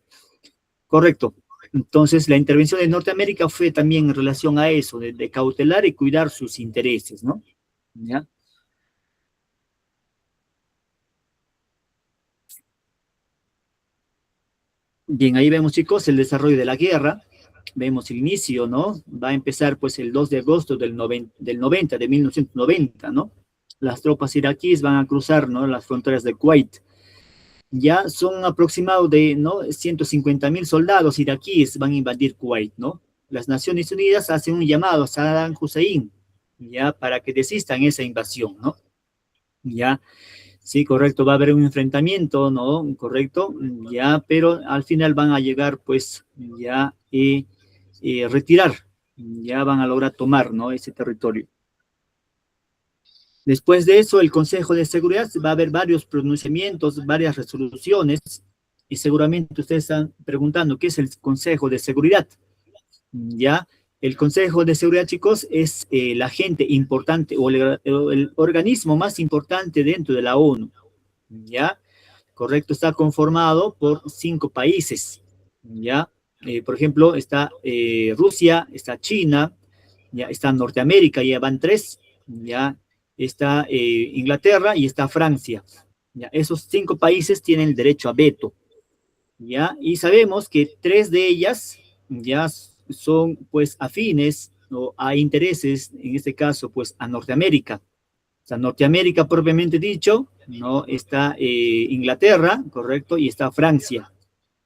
correcto. Entonces, la intervención de Norteamérica fue también en relación a eso, de cautelar y cuidar sus intereses, ¿no? Ya. Bien, ahí vemos, chicos, el desarrollo de la guerra. Vemos el inicio, ¿no? Va a empezar, pues, el 2 de agosto del 1990, ¿no? Las tropas iraquíes van a cruzar, ¿no? Las fronteras de Kuwait. Ya son aproximados de, ¿no? 150.000 soldados iraquíes van a invadir Kuwait, ¿no? Las Naciones Unidas hacen un llamado a Saddam Hussein, ya, para que desistan esa invasión, ¿no? Ya. Sí, correcto, va a haber un enfrentamiento, ¿no? Correcto, ya, pero al final van a llegar, pues, ya, retirar, ya van a lograr tomar, ¿no? Ese territorio. Después de eso, el Consejo de Seguridad va a haber varios pronunciamientos, varias resoluciones, y seguramente ustedes están preguntando, ¿qué es el Consejo de Seguridad? Ya, el Consejo de Seguridad, chicos, es el agente importante o el organismo más importante dentro de la ONU. ¿Ya? Correcto, está conformado por 5 países, ¿ya? Por ejemplo, está Rusia, está China, ya está Norteamérica, ya van 3, ya está Inglaterra y está Francia. ¿Ya? Esos 5 países tienen derecho a veto, ¿ya? Y sabemos que 3 de ellas ya son, pues, afines, ¿no? A intereses, en este caso, pues, a Norteamérica. O sea, Norteamérica propiamente dicho, ¿no? Está Inglaterra, correcto, y está Francia.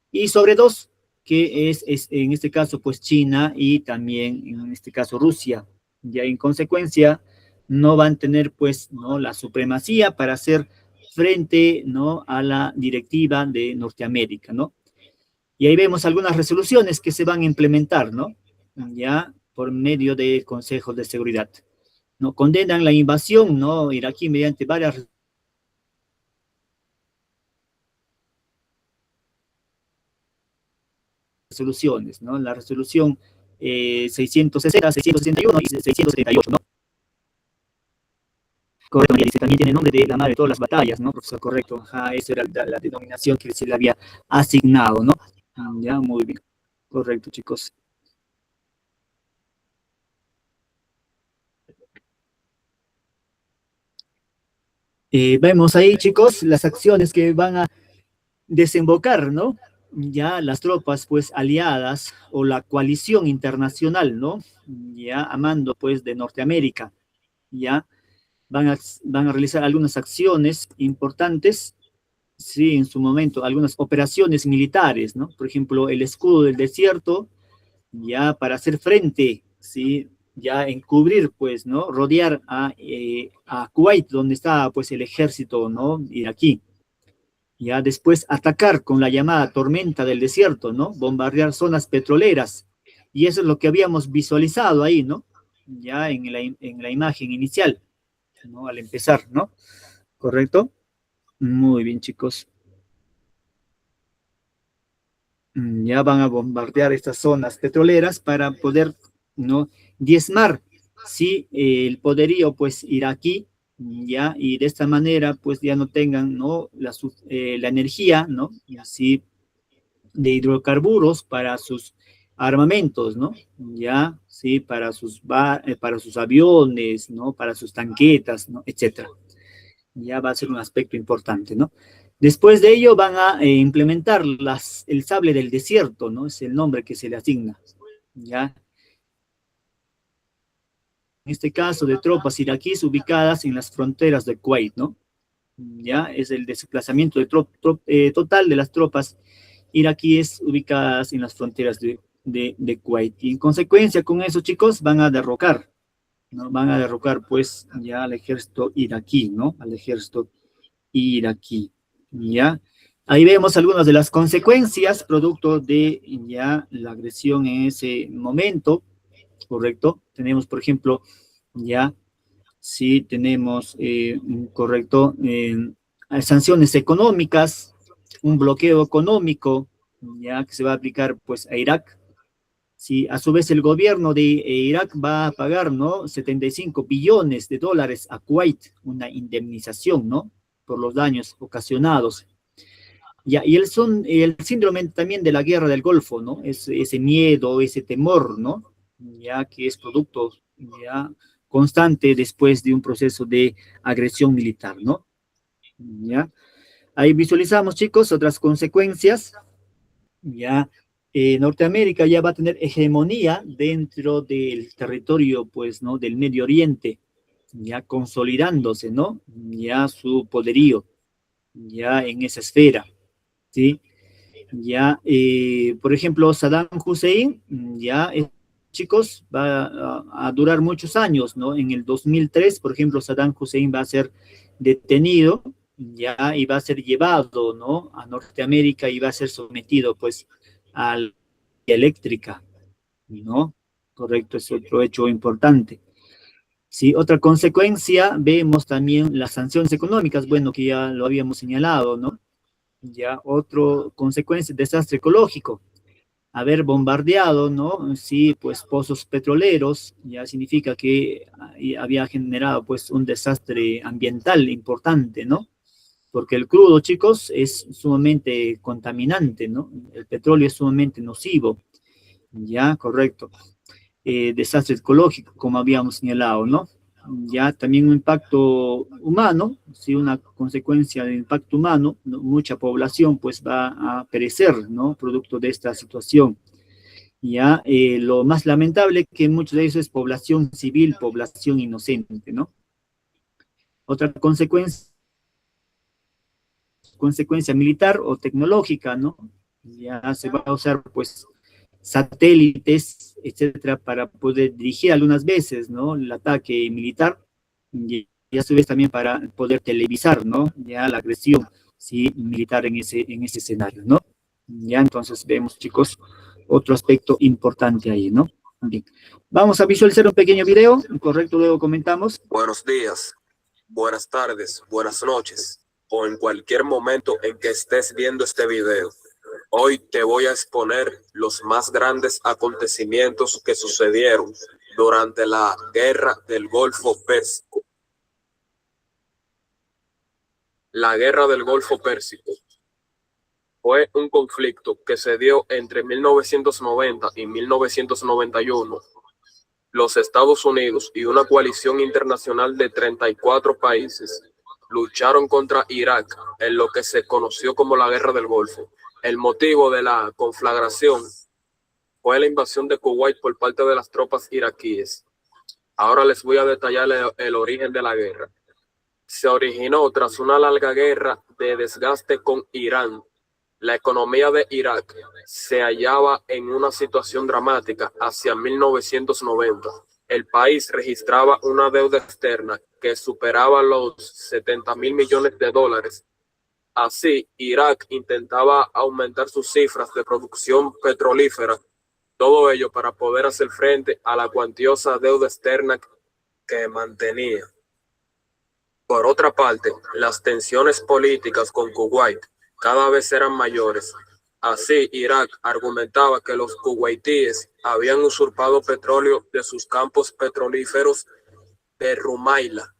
Y sobre 2, que es en este caso, pues, China y también en este caso Rusia. Ya en consecuencia, no van a tener, pues, ¿no? La supremacía para hacer frente, ¿no?, a la directiva de Norteamérica, ¿no? Y ahí vemos algunas resoluciones que se van a implementar, ¿no? Ya por medio del Consejo de Seguridad, ¿no? Condenan la invasión, ¿no?, iraquí mediante varias resoluciones, ¿no? La resolución 660, 661 y 678, ¿no? Correcto, y dice, también tiene nombre de la madre de todas las batallas, ¿no, profesor? Correcto, ajá, esa era la denominación que se le había asignado, ¿no? Ya, muy bien. Correcto, chicos. Vemos ahí, chicos, las acciones que van a desembocar, ¿no? Ya las tropas, pues, aliadas o la coalición internacional, ¿no? Ya a mando, pues, de Norteamérica, ya van a realizar algunas acciones importantes, sí, en su momento, algunas operaciones militares, ¿no? Por ejemplo, el escudo del desierto, ya para hacer frente, sí, ya encubrir, pues, ¿no? Rodear a Kuwait, donde está, pues, el ejército, ¿no?, iraquí. Ya después atacar con la llamada tormenta del desierto, ¿no? Bombardear zonas petroleras. Y eso es lo que habíamos visualizado ahí, ¿no? Ya en la imagen inicial, ¿no? Al empezar, ¿no? ¿Correcto? Muy bien, chicos. Ya van a bombardear estas zonas petroleras para poder, ¿no?, diezmar, sí, el poderío, pues, iraquí, ya, y de esta manera, pues, ya no tengan, ¿no?, la energía, ¿no?, así, de hidrocarburos para sus armamentos, ¿no? Ya, sí, para sus aviones, ¿no?, para sus tanquetas, ¿no?, etcétera. Ya va a ser un aspecto importante, ¿no? Después de ello van a implementar el sable del desierto, ¿no? Es el nombre que se le asigna, ¿ya? En este caso de tropas iraquíes ubicadas en las fronteras de Kuwait, ¿no? Ya es el desplazamiento total de las tropas iraquíes ubicadas en las fronteras de Kuwait. Y en consecuencia con eso, chicos, van a derrocar, ¿no? Van a derrocar, pues, ya al ejército iraquí, ¿no? Al ejército iraquí, ¿ya? Ahí vemos algunas de las consecuencias producto de ya la agresión en ese momento, ¿correcto? Tenemos, por ejemplo, ya, sí, tenemos, correcto, sanciones económicas, un bloqueo económico, ya, que se va a aplicar, pues, a Irak. Sí, a su vez el gobierno de Irak va a pagar, ¿no?, 75 billones de dólares a Kuwait, una indemnización, ¿no?, por los daños ocasionados. Ya, y el síndrome también de la guerra del Golfo, ¿no? Ese miedo, ese temor, ¿no? Ya que es producto ya constante después de un proceso de agresión militar, ¿no? Ya. Ahí visualizamos, chicos, otras consecuencias. Ya, Norteamérica ya va a tener hegemonía dentro del territorio, pues, ¿no?, del Medio Oriente, ya consolidándose, ¿no? Ya su poderío, ya en esa esfera, ¿sí? Ya, por ejemplo, Saddam Hussein, ya, chicos, va a durar muchos años, ¿no? En el 2003, por ejemplo, Saddam Hussein va a ser detenido, ya, y va a ser llevado, ¿no?, a Norteamérica y va a ser sometido, pues, a la eléctrica, ¿no? Correcto, es otro hecho importante. Sí, otra consecuencia, vemos también las sanciones económicas, bueno, que ya lo habíamos señalado, ¿no? Ya, otra consecuencia, desastre ecológico, haber bombardeado, ¿no? Sí, pues pozos petroleros, ya significa que había generado, pues, un desastre ambiental importante, ¿no? Porque el crudo, chicos, es sumamente contaminante, ¿no? El petróleo es sumamente nocivo, ya, correcto. Desastre ecológico, como habíamos señalado, ¿no? Ya también un impacto humano, sí, una consecuencia del impacto humano, ¿no? Mucha población pues va a perecer, ¿no? Producto de esta situación. Ya, lo más lamentable que muchos de ellos es población civil, población inocente, ¿no? Otra consecuencia militar o tecnológica, ¿no? Ya se va a usar pues satélites, etcétera, para poder dirigir algunas veces, ¿no?, el ataque militar, y a su vez también para poder televisar, ¿no? Ya la agresión, sí, militar en ese escenario, ¿no? Ya, entonces vemos, chicos, otro aspecto importante ahí, ¿no? Bien. Vamos a visualizar un pequeño video, correcto, luego comentamos. Buenos días, buenas tardes, buenas noches, o en cualquier momento en que estés viendo este video. Hoy te voy a exponer los más grandes acontecimientos que sucedieron durante la Guerra del Golfo Pérsico. La Guerra del Golfo Pérsico fue un conflicto que se dio entre 1990 y 1991. Los Estados Unidos y una coalición internacional de 34 países lucharon contra Irak en lo que se conoció como la Guerra del Golfo. El motivo de la conflagración fue la invasión de Kuwait por parte de las tropas iraquíes. Ahora les voy a detallar el origen de la guerra. Se originó tras una larga guerra de desgaste con Irán. La economía de Irak se hallaba en una situación dramática hacia 1990. El país registraba una deuda externa que superaba los 70.000 millones de dólares. Así, Irak intentaba aumentar sus cifras de producción petrolífera, todo ello para poder hacer frente a la cuantiosa deuda externa que mantenía. Por otra parte, las tensiones políticas con Kuwait cada vez eran mayores. Así, Irak argumentaba que los kuwaitíes habían usurpado petróleo de sus campos petrolíferos de Rumaila.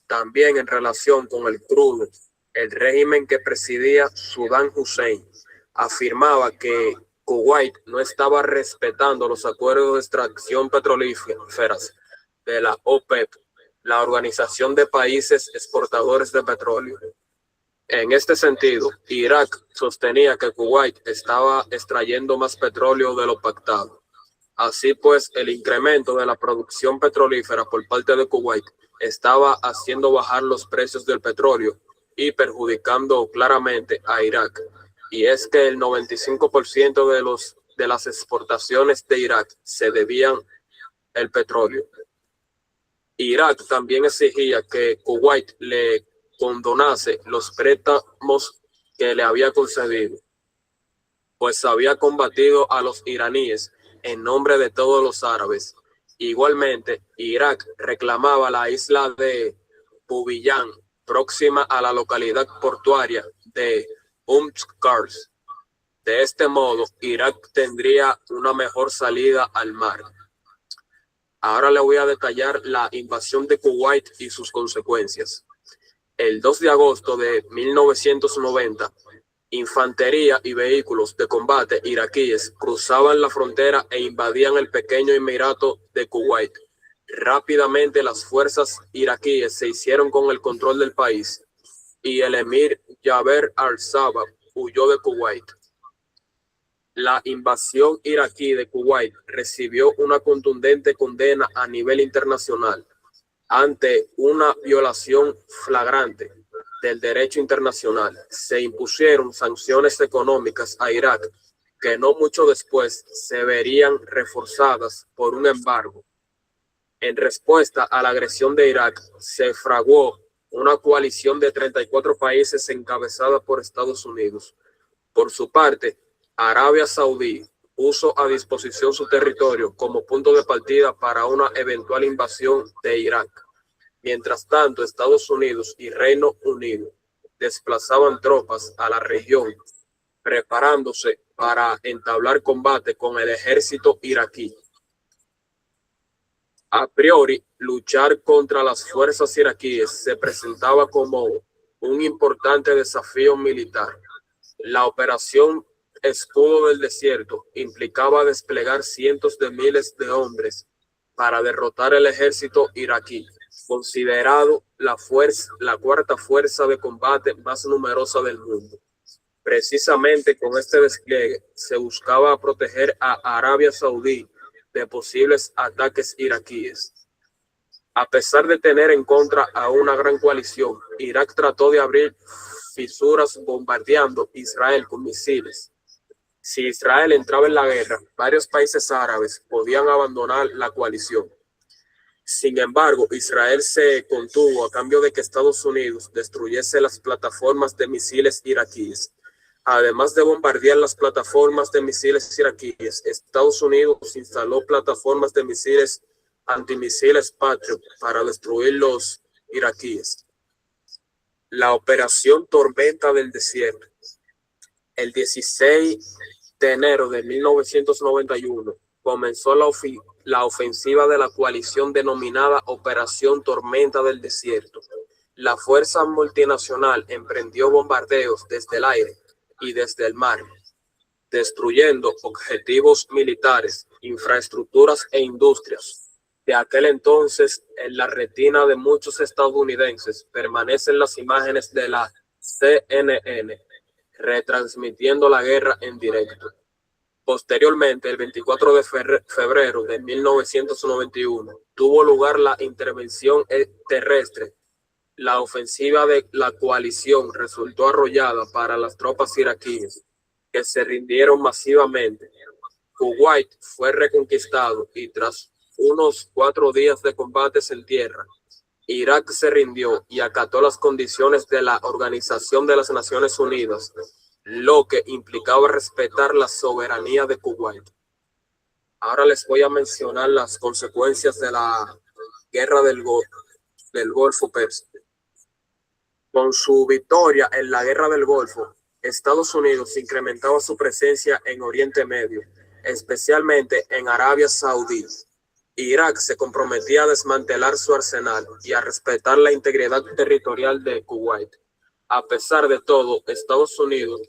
También en relación con el crudo, el régimen que presidía Saddam Hussein afirmaba que Kuwait no estaba respetando los acuerdos de extracción petrolíferas de la OPEP, la Organización de Países Exportadores de Petróleo. En este sentido, Irak sostenía que Kuwait estaba extrayendo más petróleo de lo pactado. Así pues, el incremento de la producción petrolífera por parte de Kuwait estaba haciendo bajar los precios del petróleo y perjudicando claramente a Irak. Y es que el 95% de las exportaciones de Irak se debían al petróleo. Irak también exigía que Kuwait le condonase los préstamos que le había concedido, pues había combatido a los iraníes en nombre de todos los árabes. Igualmente, Irak reclamaba la isla de Bubiyán, próxima a la localidad portuaria de Qars. De este modo, Irak tendría una mejor salida al mar. Ahora le voy a detallar la invasión de Kuwait y sus consecuencias. El 2 de agosto de 1990, infantería y vehículos de combate iraquíes cruzaban la frontera e invadían el pequeño emirato de Kuwait. Rápidamente las fuerzas iraquíes se hicieron con el control del país y el emir Jaber al-Sabah huyó de Kuwait. La invasión iraquí de Kuwait recibió una contundente condena a nivel internacional ante una violación flagrante del derecho internacional. Se impusieron sanciones económicas a Irak que no mucho después se verían reforzadas por un embargo. En respuesta a la agresión de Irak, se fraguó una coalición de 34 países encabezada por Estados Unidos. Por su parte, Arabia Saudí puso a disposición su territorio como punto de partida para una eventual invasión de Irak. Mientras tanto, Estados Unidos y Reino Unido desplazaban tropas a la región, preparándose para entablar combate con el ejército iraquí. A priori, luchar contra las fuerzas iraquíes se presentaba como un importante desafío militar. La operación Escudo del Desierto implicaba desplegar cientos de miles de hombres para derrotar el ejército iraquí, considerado la cuarta fuerza de combate más numerosa del mundo. Precisamente con este despliegue se buscaba proteger a Arabia Saudí de posibles ataques iraquíes. A pesar de tener en contra a una gran coalición, Irak trató de abrir fisuras bombardeando Israel con misiles. Si Israel entraba en la guerra, varios países árabes podían abandonar la coalición. Sin embargo, Israel se contuvo a cambio de que Estados Unidos destruyese las plataformas de misiles iraquíes. Además de bombardear las plataformas de misiles iraquíes, Estados Unidos instaló plataformas de misiles antimisiles Patriot para destruir los iraquíes. La operación Tormenta del Desierto. El 16 de enero de 1991 comenzó la ofensiva de la coalición denominada Operación Tormenta del Desierto. La fuerza multinacional emprendió bombardeos desde el aire y desde el mar, destruyendo objetivos militares, infraestructuras e industrias. De aquel entonces, en la retina de muchos estadounidenses permanecen las imágenes de la CNN retransmitiendo la guerra en directo. Posteriormente, el 24 de febrero de 1991, tuvo lugar la intervención terrestre. La ofensiva de la coalición resultó arrollada para las tropas iraquíes, que se rindieron masivamente. Kuwait fue reconquistado y tras unos 4 días de combates en tierra, Irak se rindió y acató las condiciones de la Organización de las Naciones Unidas, lo que implicaba respetar la soberanía de Kuwait. Ahora les voy a mencionar las consecuencias de la guerra del Golfo Pérsico. Con su victoria en la guerra del Golfo, Estados Unidos incrementaba su presencia en Oriente Medio, especialmente en Arabia Saudí. Irak se comprometía a desmantelar su arsenal y a respetar la integridad territorial de Kuwait. A pesar de todo, Estados Unidos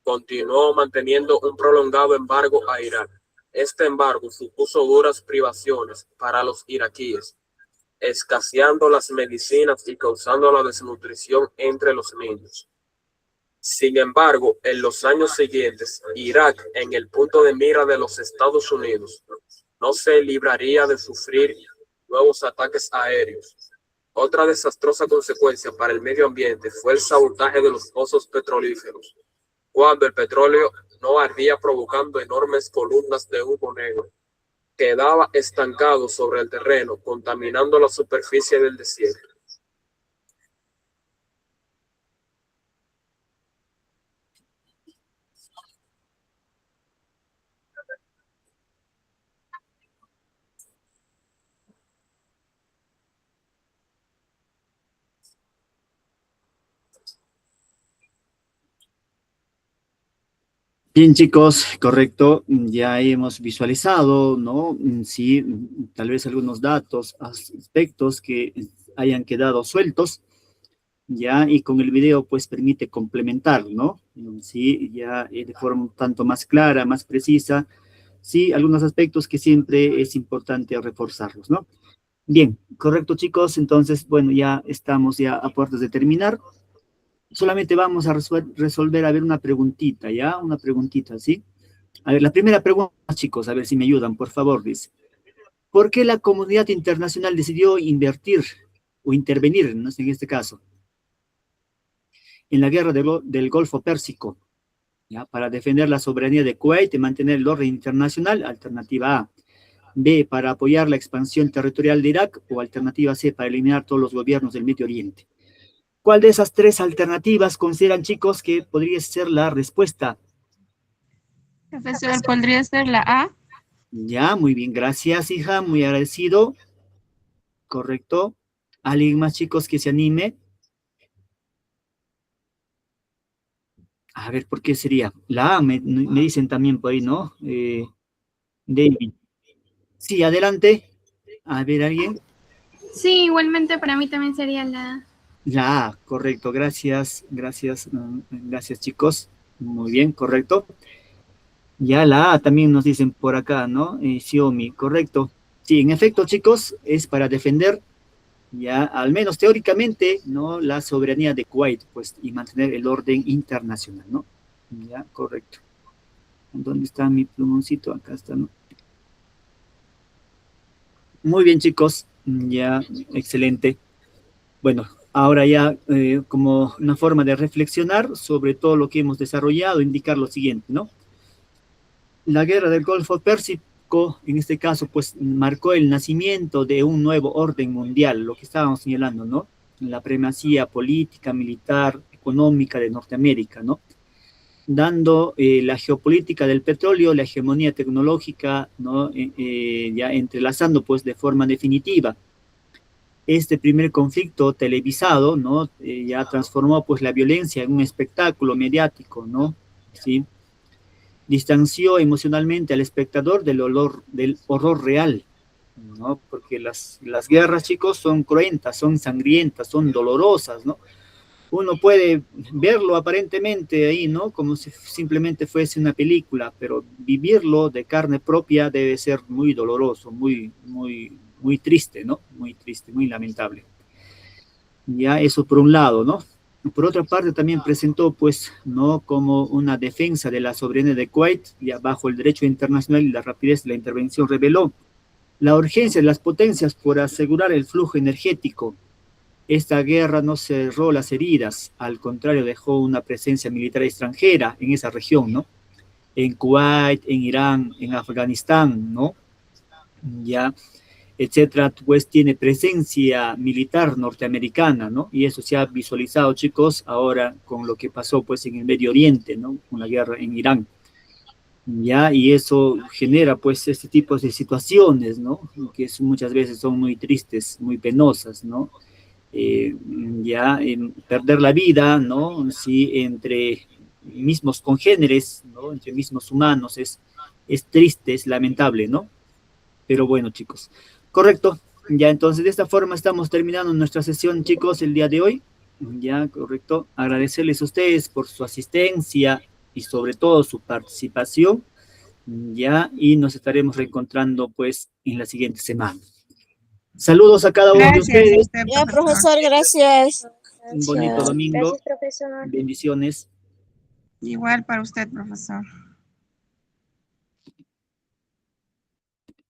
continuó manteniendo un prolongado embargo a Irak. Este embargo supuso duras privaciones para los iraquíes, escaseando las medicinas y causando la desnutrición entre los niños. Sin embargo, en los años siguientes, Irak, en el punto de mira de los Estados Unidos, no se libraría de sufrir nuevos ataques aéreos. Otra desastrosa consecuencia para el medio ambiente fue el sabotaje de los pozos petrolíferos, cuando el petróleo no ardía provocando enormes columnas de humo negro. Quedaba estancado sobre el terreno, contaminando la superficie del desierto. Bien, chicos, correcto. Ya hemos visualizado, ¿no? Sí, tal vez algunos datos, aspectos que hayan quedado sueltos, ya, y con el video, pues, permite complementar, ¿no? Sí, ya de forma un tanto más clara, más precisa, sí, algunos aspectos que siempre es importante reforzarlos, ¿no? Bien, correcto, chicos. Entonces, bueno, ya estamos ya a puertas de terminar. Solamente vamos a resolver, a ver, una preguntita, ¿ya? Una preguntita, ¿sí? A ver, la primera pregunta, chicos, a ver si me ayudan, por favor, dice. ¿Por qué la comunidad internacional decidió invertir o intervenir, ¿no? En este caso, en la guerra del Golfo Pérsico, ¿ya? Para defender la soberanía de Kuwait y mantener el orden internacional, alternativa A. B, para apoyar la expansión territorial de Irak, o alternativa C, para eliminar todos los gobiernos del Medio Oriente. ¿Cuál de esas tres alternativas consideran, chicos, que podría ser la respuesta? Profesor, ¿podría ser la A? Ya, muy bien, gracias, hija, muy agradecido. Correcto. ¿Alguien más, chicos, que se anime? A ver, ¿por qué sería? La A, me dicen también por ahí, ¿no? David. Sí, adelante. A ver, ¿alguien? Sí, igualmente para mí también sería la A. Ya, correcto, gracias, gracias, gracias, chicos. Muy bien, correcto. Ya la A también nos dicen por acá, ¿no? Xiaomi, correcto. Sí, en efecto, chicos, es para defender, ya, al menos teóricamente, ¿no? La soberanía de Kuwait, pues, y mantener el orden internacional, ¿no? Ya, correcto. ¿Dónde está mi plumoncito? Acá está, ¿no? Muy bien, chicos, ya, excelente. Bueno, ahora ya como una forma de reflexionar sobre todo lo que hemos desarrollado, indicar lo siguiente, ¿no? La guerra del Golfo marcó, en este caso, pues marcó el nacimiento de un nuevo orden mundial, lo que estábamos señalando, ¿no? La primacía política, militar, económica de Norteamérica, ¿no? Dando la geopolítica del petróleo, la hegemonía tecnológica, ¿no? Ya entrelazando pues de forma definitiva. Este primer conflicto televisado, ¿no? Ya transformó pues la violencia en un espectáculo mediático, ¿no? ¿Sí? Distanció emocionalmente al espectador del horror real, ¿no? Porque las guerras, chicos, son cruentas, son sangrientas, son dolorosas, ¿no? Uno puede verlo aparentemente ahí, ¿no? Como si simplemente fuese una película, pero vivirlo de carne propia debe ser muy doloroso, muy triste, ¿no? Muy triste, muy lamentable. Ya eso por un lado, ¿no? Por otra parte también presentó, pues, ¿no? Como una defensa de la soberanía de Kuwait, ya bajo el derecho internacional y la rapidez de la intervención reveló la urgencia de las potencias por asegurar el flujo energético. Esta guerra no cerró las heridas, al contrario, dejó una presencia militar extranjera en esa región, ¿no? En Kuwait, en Irán, en Afganistán, ¿no? Ya, etcétera, pues tiene presencia militar norteamericana, ¿no? Y eso se ha visualizado, chicos, ahora con lo que pasó, pues, en el Medio Oriente, ¿no? Con la guerra en Irán. Ya, y eso genera, pues, este tipo de situaciones, ¿no? Que muchas veces son muy tristes, muy penosas, ¿no? Perder la vida, ¿no? Sí, entre mismos congéneres, ¿no? Entre mismos humanos, es triste, es lamentable, ¿no? Pero bueno, chicos, correcto. Ya, entonces, de esta forma estamos terminando nuestra sesión, chicos, el día de hoy. Ya, correcto. Agradecerles a ustedes por su asistencia y sobre todo su participación. Ya, y nos estaremos reencontrando, pues, en la siguiente semana. Saludos a cada uno de ustedes. Ya, profesor, gracias. Un bonito domingo. Gracias, profesor. Bendiciones. Igual para usted, profesor.